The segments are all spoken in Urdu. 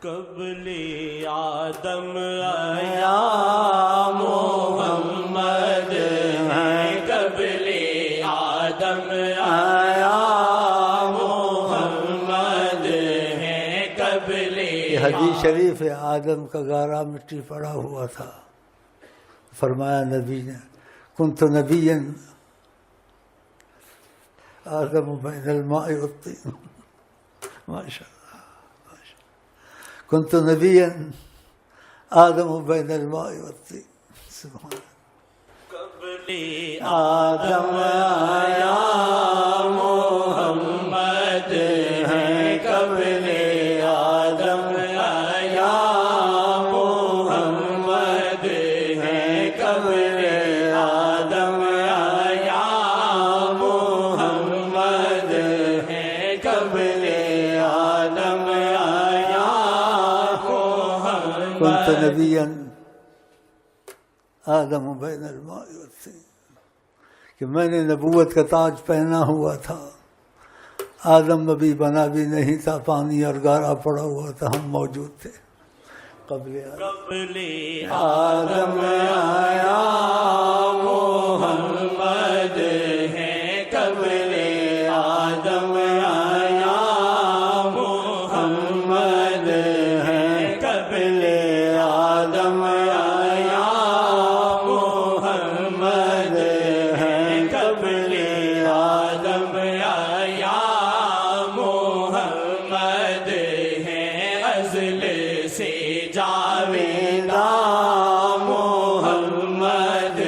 قبل آدم یا محمد ہیں، قبل آدم یا محمد ہیں، قبل یہ حدیث شریف ہے، آدم کا گارا مٹی پڑا ہوا تھا، فرمایا نبی نے کنت نبیا آدم بین الماء والطین، ماشاء اللہ کنت نبیا آدم بین الماء والطین، سبحان اللہ۔ قبل آدم یا محمد ہیں، قبل آدم یا محمد ہیں، قبل آدم یا محمد ہیں، قبل آدم یا محمد۔ کنت نبیا آدم بین الماء والطین، کہ میں نے نبوت کا تاج پہنا ہوا تھا، آدم نبی بنا بھی نہیں تھا، پانی اور گارا پڑا ہوا تھا، ہم موجود تھے قبل آدم۔ قبل آدم یا محمد ہیں، قبل آدم یا محمد ہیں، قبل آدم یا محمد ہیں، قبل آدم یا محمد ہیں، ازل سے جاویدہ محمد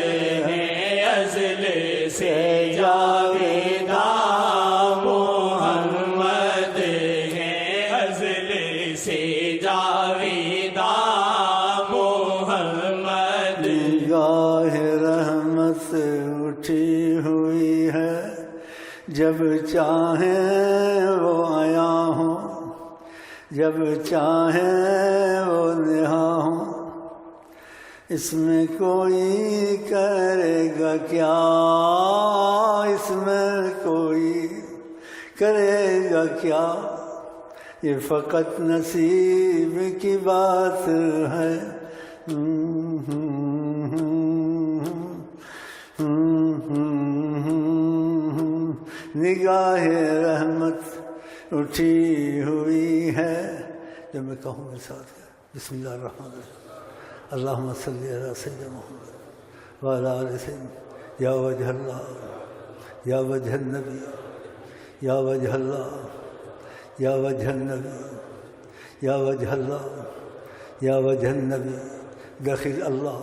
ہیں، ازل سے جاویدہ محمد ہیں، ازل سے جاویدہ محمد۔ نگاہ رحمت اٹھی ہوئی ہے، جب چاہیں وہ آیا ہوں، جب چاہیں وہ نہا ہوں، اس میں کوئی کرے گا کیا، اس میں کوئی کرے گا کیا، یہ فقط نصیب کی بات ہے۔ نگاہ رحمت اٹھی ہوئی ہے، جب میں کہوں میرے ساتھ بسم اللہ الرحمن الرحیم، اللہم صلی علی سیدنا محمد وعلی آل سیدنا، یا وجہ اللہ، یا وجہ النبی، یا وجہ اللہ، یا وجہ النبی، یا وجہ اللہ، یا وجہ النبی، دخل اللہ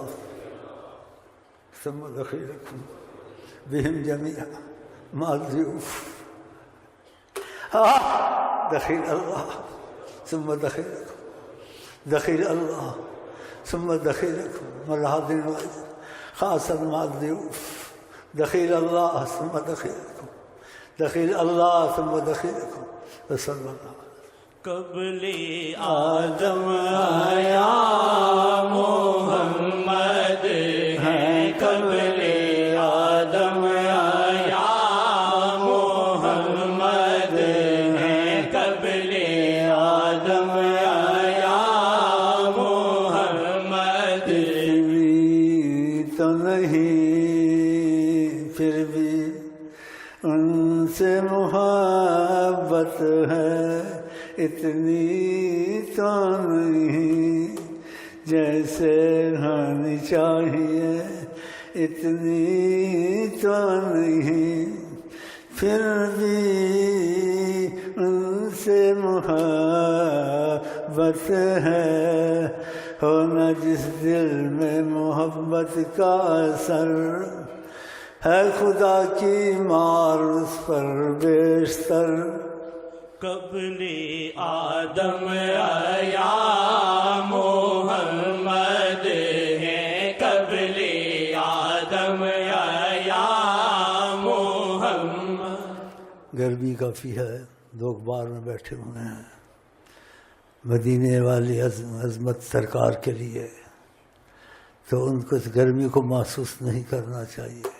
ثم دخلکم بهم جميعا مع الضيوف، دخل الله ثم دخلكم، دخل الله ثم دخلكم مع الحاضرين خاصة مع الضيوف، دخل الله ثم دخلكم، دخل الله ثم دخلكم، وصلى الله۔ قبل آدم یا محمد ہیں، قبل آدم یا محمد ہیں، قبل آدم یا محمد۔ بھی تو نہیں پھر بھی ان سے محبت ہے، اتنی تو نہیں جیسے ہونی چاہیے، اتنی تو نہیں پھر بھی ان سے محبت ہے، ہونا جس دل میں محبت کا اثر ہے، خدا کی مار اس پر بیشتر۔ قبل آدم یا محمد ہیں، قبل آدم یا محمد۔ گرمی کافی ہے، لوگ بار میں بیٹھے ہوئے ہیں، مدینے والی عظمت سرکار کے لیے، تو ان کو اس گرمی کو محسوس نہیں کرنا چاہیے۔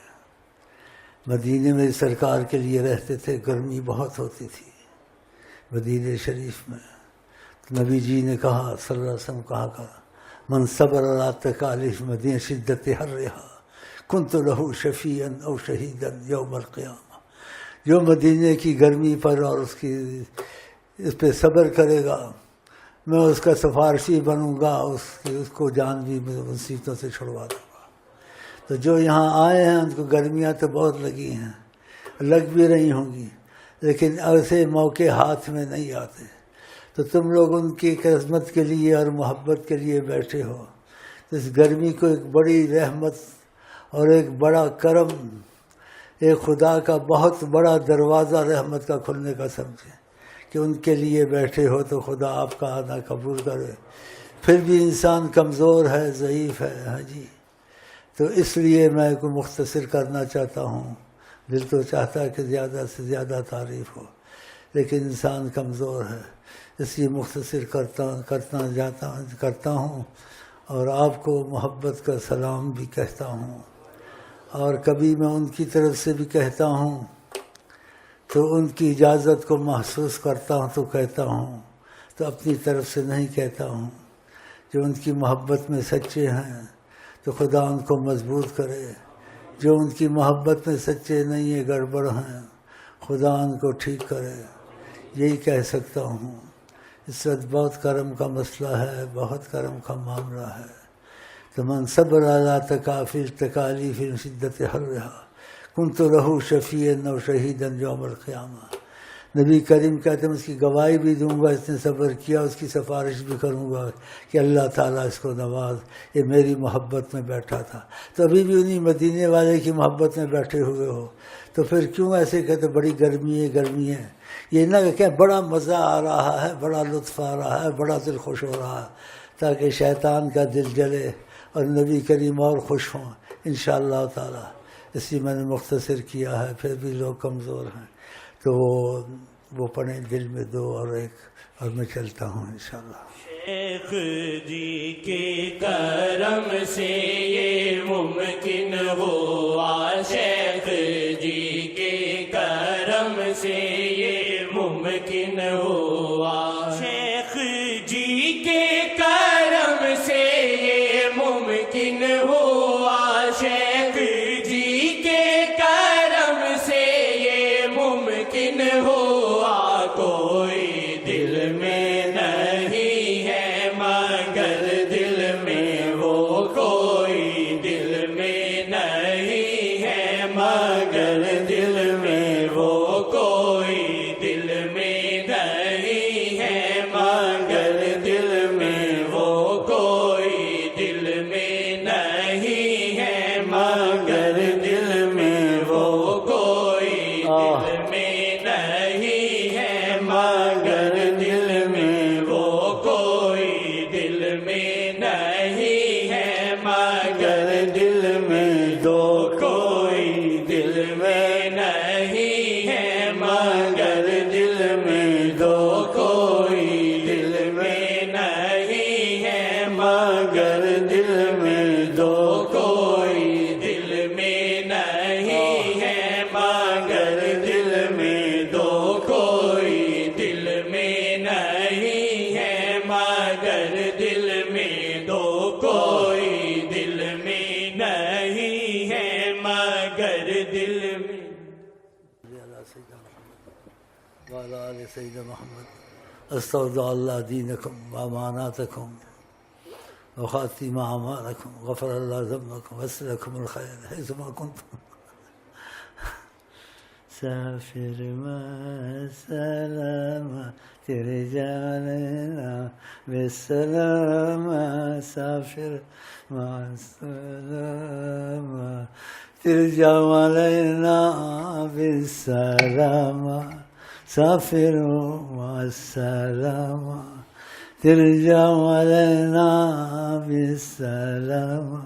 مدینے میں سرکار کے لیے رہتے تھے، گرمی بہت ہوتی تھی مدینہ شریف میں، نبی جی نے کہا صلی اللہ علیہ وسلم کہا من صبر علی تکالیف مدینہ شدت حرہا کنت لہ شفیعا او شہیدا یوم القیامہ، جو مدینے کی گرمی پر اور اس پہ صبر کرے گا میں اس کا سفارشی بنوں گا، اس کو جان بھی مصیبتوں سے چھڑوا دوں گا۔ تو جو یہاں آئے ہیں ان کو گرمیاں تو بہت لگی ہیں، لگ بھی رہی ہوں گی، لیکن ایسے موقع ہاتھ میں نہیں آتے، تو تم لوگ ان کی عظمت کے لیے اور محبت کے لیے بیٹھے ہو، تو اس گرمی کو ایک بڑی رحمت اور ایک بڑا کرم، ایک خدا کا بہت بڑا دروازہ رحمت کا کھلنے کا سمجھیں کہ ان کے لیے بیٹھے ہو، تو خدا آپ کا آنا قبول کرے۔ پھر بھی انسان کمزور ہے، ضعیف ہے، ہاں جی، تو اس لیے میں کو مختصر کرنا چاہتا ہوں۔ دل تو چاہتا ہے کہ زیادہ سے زیادہ تعریف ہو، لیکن انسان کمزور ہے، اس لیے مختصر کرتا ہوں، اور آپ کو محبت کا سلام بھی کہتا ہوں، اور کبھی میں ان کی طرف سے بھی کہتا ہوں تو ان کی اجازت کو محسوس کرتا ہوں تو کہتا ہوں، تو اپنی طرف سے نہیں کہتا ہوں۔ جو ان کی محبت میں سچے ہیں تو خدا ان کو مضبوط کرے، جو ان کی محبت میں سچے نہیں ہیں، گڑبڑ ہیں، خدا ان کو ٹھیک کرے، یہی کہہ سکتا ہوں۔ اس وقت بہت کرم کا مسئلہ ہے، بہت کرم کا معاملہ ہے۔ تو من صبر علی تکالیف شدت حرہا کنت لہ شفیعا او شہیدا یوم القیامہ۔ نبی کریم کہتے ہیں اس کی گواہی بھی دوں گا، اس نے صبر کیا، اس کی سفارش بھی کروں گا کہ اللہ تعالیٰ اس کو نواز، یہ میری محبت میں بیٹھا تھا۔ تو ابھی بھی انہیں مدینے والے کی محبت میں بیٹھے ہوئے ہو، تو پھر کیوں ایسے کہتے بڑی گرمی ہے؟ یہ نہ کہ بڑا مزہ آ رہا ہے، بڑا لطف آ رہا ہے، بڑا دل خوش ہو رہا ہے، تاکہ شیطان کا دل جلے اور نبی کریم اور خوش ہوں انشاءاللہ تعالیٰ۔ اس لیے میں نے مختصر کیا ہے، پھر بھی لوگ کمزور ہیں تو وہ پڑھیں دل میں دو اور ایک، اور میں چلتا ہوں انشاءاللہ۔ شیخ جی کے کرم سے یہ ممکن ہوا، شیخ جی کے کرم سے یہ ممکن ہوا، شیخ جی کے کرم سے یہ ممکن ہوا، شیخ جی کے کرم سے یہ ممکن ہوا۔ کوئی دل میں نہیں ہے مگر دل میں وہ، کوئی دل میں نہیں ہے مگر دل میں وہ، کوئی دل میں نہیں ہے مگر دل میں وہ، کوئی دل میں نہیں ہے مگر دل میں وہ، کوئی دل میں نہیں ہے مگر دل میں وہ، کوئی دل میں نہیں ہے مگر دل میں دو، کوئی دل میں نہیں ہے مگر دل میں دو، کوئی دل میں نہیں ہے مگر دل میں دو، کوئی دل میں نہیں ہے مگر دل میں دو، کوئی دل میں نہیں ہے مگر دل میں دو، کوئی دل میں نہیں ہے مگر دل میں۔ وعلی آل سیدنا محمد۔ استودع اللہ دینکم واماناتکم وخاتم اعمالکم، غفر اللہ ذنبکم واسلکم الخیر حیثما کنتم۔ سافر مع سلامة رجالنا بالسلامة، سافر مع السلامة ترجع علينا بالسلامة، سافر مع السلامة ترجع علينا بالسلامة۔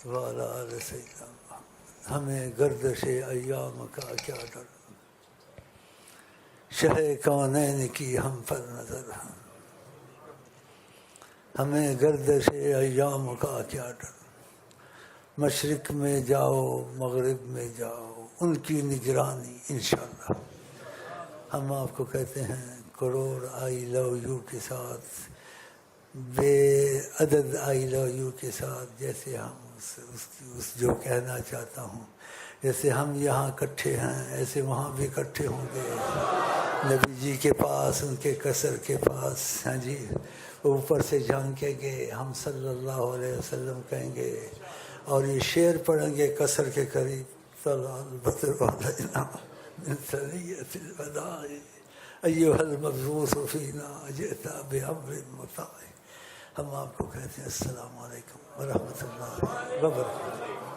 وعلى آل سيدنا محمد۔ ہمیں گردش ایام کا کیا ڈر، شہ کونین کی ہم پر نظر، ہمیں گردش ایام کا کیا ڈر، مشرق میں جاؤ مغرب میں جاؤ ان کی نگرانی انشاءاللہ۔ ہم آپ کو کہتے ہیں کروڑ آئی لو یو کے ساتھ، بے عدد آئی لو یو کے ساتھ، جیسے ہم اس جو کہنا چاہتا ہوں، جیسے ہم یہاں اکٹھے ہیں ایسے وہاں بھی اکٹھے ہوں گے نبی جی کے پاس، ان کے قصر کے پاس۔ ہاں جی، اوپر سے جھانکیں گے، ہم صلی اللہ علیہ وسلم کہیں گے، اور یہ شعر پڑھیں گے قصر کے قریب، طلع البدر علینا من ثنیۃ الوداع ایھا المبعوث فینا جئت بامر مطاع۔ ہم آپ کو کہتے ہیں السلام علیکم ورحمۃ اللہ وبرکاتہ۔